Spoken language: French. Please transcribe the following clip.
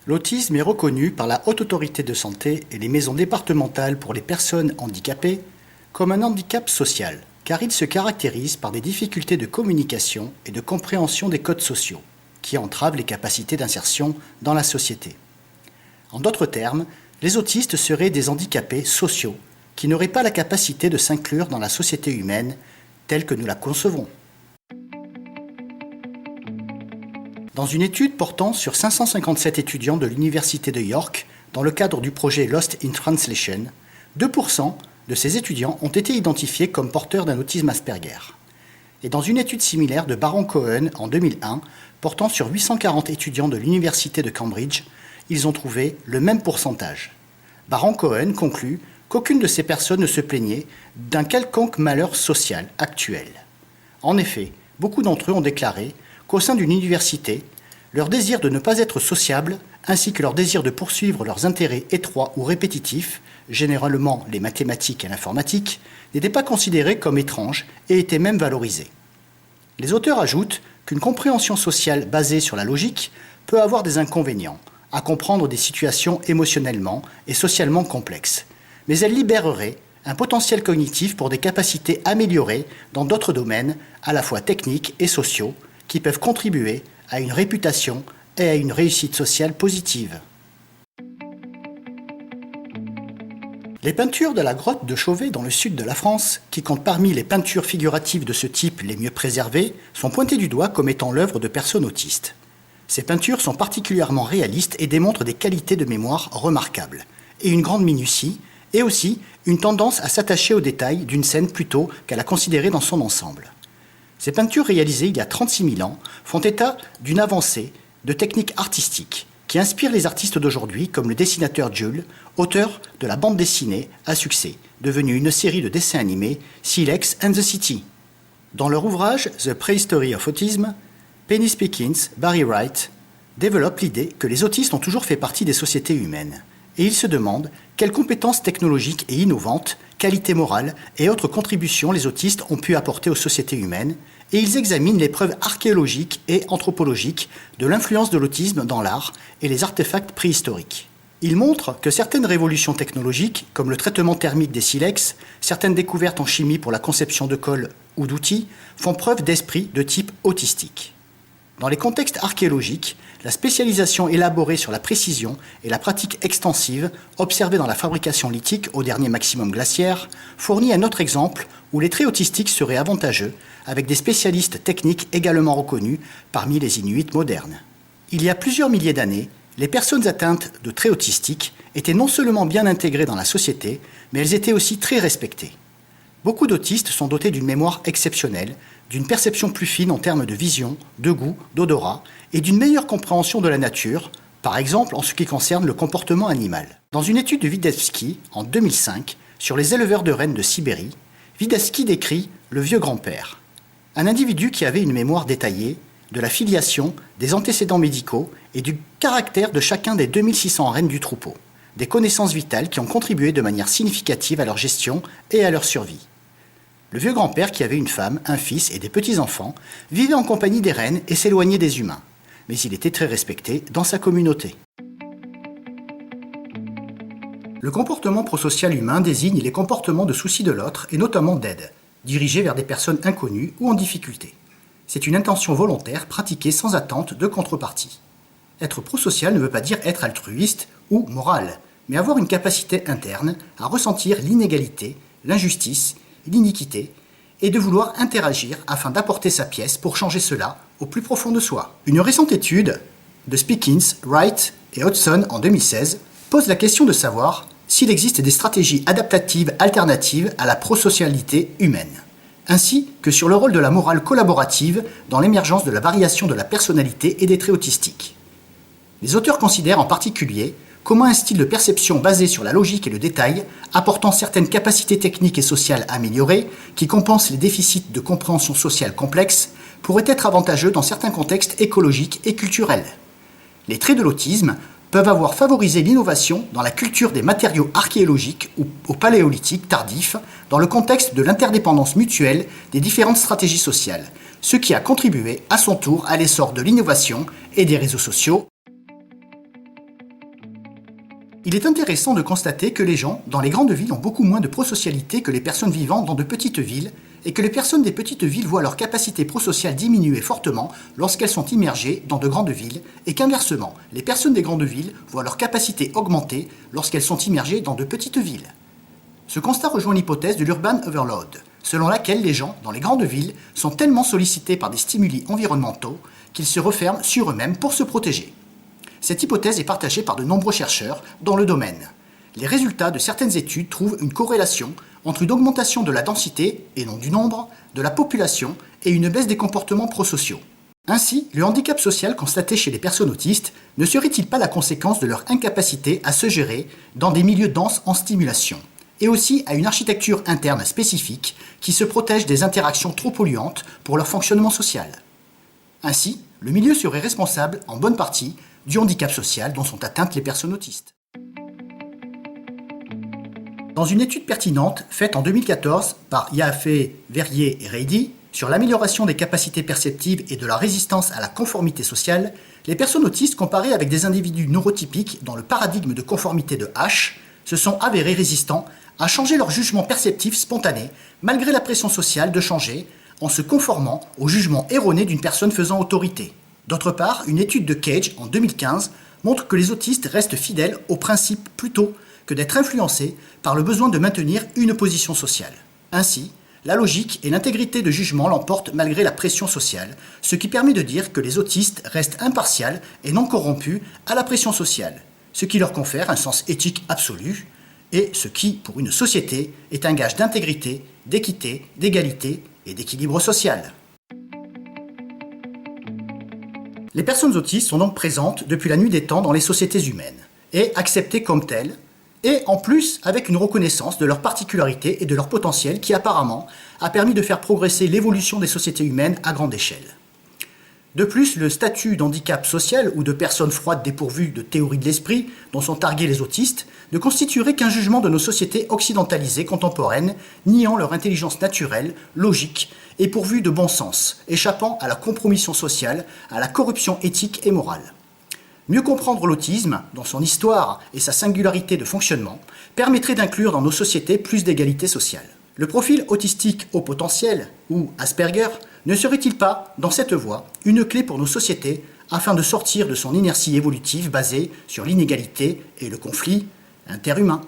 L'autisme est reconnu par la Haute Autorité de Santé et les maisons départementales pour les personnes handicapées comme un handicap social, car il se caractérise par des difficultés de communication et de compréhension des codes sociaux, qui entravent les capacités d'insertion dans la société. En d'autres termes, les autistes seraient des handicapés sociaux qui n'auraient pas la capacité de s'inclure dans la société humaine telle que nous la concevons. Dans une étude portant sur 557 étudiants de l'Université de York, dans le cadre du projet Lost in Translation, 2% de ces étudiants ont été identifiés comme porteurs d'un autisme Asperger. Et dans une étude similaire de Baron Cohen en 2001, portant sur 840 étudiants de l'Université de Cambridge, ils ont trouvé le même pourcentage. Baron Cohen conclut qu'aucune de ces personnes ne se plaignait d'un quelconque malheur social actuel. En effet, beaucoup d'entre eux ont déclaré qu'au sein d'une université, leur désir de ne pas être sociable, ainsi que leur désir de poursuivre leurs intérêts étroits ou répétitifs, généralement les mathématiques et l'informatique, n'étaient pas considérés comme étranges et étaient même valorisés. Les auteurs ajoutent qu'une compréhension sociale basée sur la logique peut avoir des inconvénients à comprendre des situations émotionnellement et socialement complexes, mais elle libérerait un potentiel cognitif pour des capacités améliorées dans d'autres domaines, à la fois techniques et sociaux, qui peuvent contribuer à une réputation et à une réussite sociale positive. Les peintures de la grotte de Chauvet dans le sud de la France, qui comptent parmi les peintures figuratives de ce type les mieux préservées, sont pointées du doigt comme étant l'œuvre de personnes autistes. Ces peintures sont particulièrement réalistes et démontrent des qualités de mémoire remarquables, et une grande minutie, et aussi une tendance à s'attacher aux détails d'une scène plutôt qu'à la considérer dans son ensemble. Ces peintures réalisées il y a 36 000 ans font état d'une avancée de techniques artistiques qui inspirent les artistes d'aujourd'hui comme le dessinateur Jules, auteur de la bande dessinée à succès, devenue une série de dessins animés Silex and the City. Dans leur ouvrage The Prehistory of Autism, Penny Spiekins, Barry Wright développent l'idée que les autistes ont toujours fait partie des sociétés humaines. Et ils se demandent quelles compétences technologiques et innovantes, qualités morales et autres contributions les autistes ont pu apporter aux sociétés humaines, et ils examinent les preuves archéologiques et anthropologiques de l'influence de l'autisme dans l'art et les artefacts préhistoriques. Ils montrent que certaines révolutions technologiques, comme le traitement thermique des silex, certaines découvertes en chimie pour la conception de colle ou d'outils, font preuve d'esprit de type autistique. Dans les contextes archéologiques, la spécialisation élaborée sur la précision et la pratique extensive observée dans la fabrication lithique au dernier maximum glaciaire fournit un autre exemple où les traits autistiques seraient avantageux, avec des spécialistes techniques également reconnus parmi les Inuits modernes. Il y a plusieurs milliers d'années, les personnes atteintes de traits autistiques étaient non seulement bien intégrées dans la société, mais elles étaient aussi très respectées. Beaucoup d'autistes sont dotés d'une mémoire exceptionnelle, d'une perception plus fine en termes de vision, de goût, d'odorat et d'une meilleure compréhension de la nature, par exemple en ce qui concerne le comportement animal. Dans une étude de Wiedeski en 2005 sur les éleveurs de rennes de Sibérie, Wiedeski décrit le vieux grand-père, un individu qui avait une mémoire détaillée de la filiation, des antécédents médicaux et du caractère de chacun des 2600 rennes du troupeau, des connaissances vitales qui ont contribué de manière significative à leur gestion et à leur survie. Le vieux grand-père, qui avait une femme, un fils et des petits-enfants, vivait en compagnie des rennes et s'éloignait des humains. Mais il était très respecté dans sa communauté. Le comportement prosocial humain désigne les comportements de souci de l'autre et notamment d'aide, dirigés vers des personnes inconnues ou en difficulté. C'est une intention volontaire pratiquée sans attente de contrepartie. Être prosocial ne veut pas dire être altruiste ou moral, mais avoir une capacité interne à ressentir l'inégalité, l'injustice, l'iniquité, et de vouloir interagir afin d'apporter sa pièce pour changer cela au plus profond de soi. Une récente étude de Spiekins, Wright et Hodgson en 2016 pose la question de savoir s'il existe des stratégies adaptatives alternatives à la prosocialité humaine, ainsi que sur le rôle de la morale collaborative dans l'émergence de la variation de la personnalité et des traits autistiques. Les auteurs considèrent en particulier comment un style de perception basé sur la logique et le détail, apportant certaines capacités techniques et sociales améliorées, qui compensent les déficits de compréhension sociale complexe, pourrait être avantageux dans certains contextes écologiques et culturels. Les traits de l'autisme peuvent avoir favorisé l'innovation dans la culture des matériaux archéologiques ou au paléolithique tardif, dans le contexte de l'interdépendance mutuelle des différentes stratégies sociales, ce qui a contribué à son tour à l'essor de l'innovation et des réseaux sociaux. Il est intéressant de constater que les gens dans les grandes villes ont beaucoup moins de prosocialité que les personnes vivant dans de petites villes et que les personnes des petites villes voient leur capacité prosociale diminuer fortement lorsqu'elles sont immergées dans de grandes villes et qu'inversement, les personnes des grandes villes voient leur capacité augmenter lorsqu'elles sont immergées dans de petites villes. Ce constat rejoint l'hypothèse de l'urban overload, selon laquelle les gens dans les grandes villes sont tellement sollicités par des stimuli environnementaux qu'ils se referment sur eux-mêmes pour se protéger. Cette hypothèse est partagée par de nombreux chercheurs dans le domaine. Les résultats de certaines études trouvent une corrélation entre une augmentation de la densité, et non du nombre, de la population et une baisse des comportements prosociaux. Ainsi, le handicap social constaté chez les personnes autistes ne serait-il pas la conséquence de leur incapacité à se gérer dans des milieux denses en stimulation, et aussi à une architecture interne spécifique qui se protège des interactions trop polluantes pour leur fonctionnement social. Ainsi, le milieu serait responsable, en bonne partie, du handicap social dont sont atteintes les personnes autistes. Dans une étude pertinente faite en 2014 par Yaffe, Verrier et Reidy sur l'amélioration des capacités perceptives et de la résistance à la conformité sociale, les personnes autistes comparées avec des individus neurotypiques dans le paradigme de conformité de H se sont avérés résistants à changer leur jugement perceptif spontané malgré la pression sociale de changer en se conformant au jugement erroné d'une personne faisant autorité. D'autre part, une étude de Cage en 2015 montre que les autistes restent fidèles aux principes plutôt que d'être influencés par le besoin de maintenir une position sociale. Ainsi, la logique et l'intégrité de jugement l'emportent malgré la pression sociale, ce qui permet de dire que les autistes restent impartials et non corrompus à la pression sociale, ce qui leur confère un sens éthique absolu, et ce qui, pour une société, est un gage d'intégrité, d'équité, d'égalité et d'équilibre social. Les personnes autistes sont donc présentes depuis la nuit des temps dans les sociétés humaines, et acceptées comme telles, et en plus avec une reconnaissance de leurs particularités et de leur potentiel qui apparemment a permis de faire progresser l'évolution des sociétés humaines à grande échelle. De plus, le statut d'handicap social ou de personne froide dépourvue de théorie de l'esprit dont sont targués les autistes ne constituerait qu'un jugement de nos sociétés occidentalisées contemporaines, niant leur intelligence naturelle, logique et pourvue de bon sens, échappant à la compromission sociale, à la corruption éthique et morale. Mieux comprendre l'autisme, dans son histoire et sa singularité de fonctionnement, permettrait d'inclure dans nos sociétés plus d'égalité sociale. Le profil autistique haut potentiel, ou Asperger, ne serait-il pas, dans cette voie, une clé pour nos sociétés afin de sortir de son inertie évolutive basée sur l'inégalité et le conflit interhumain ?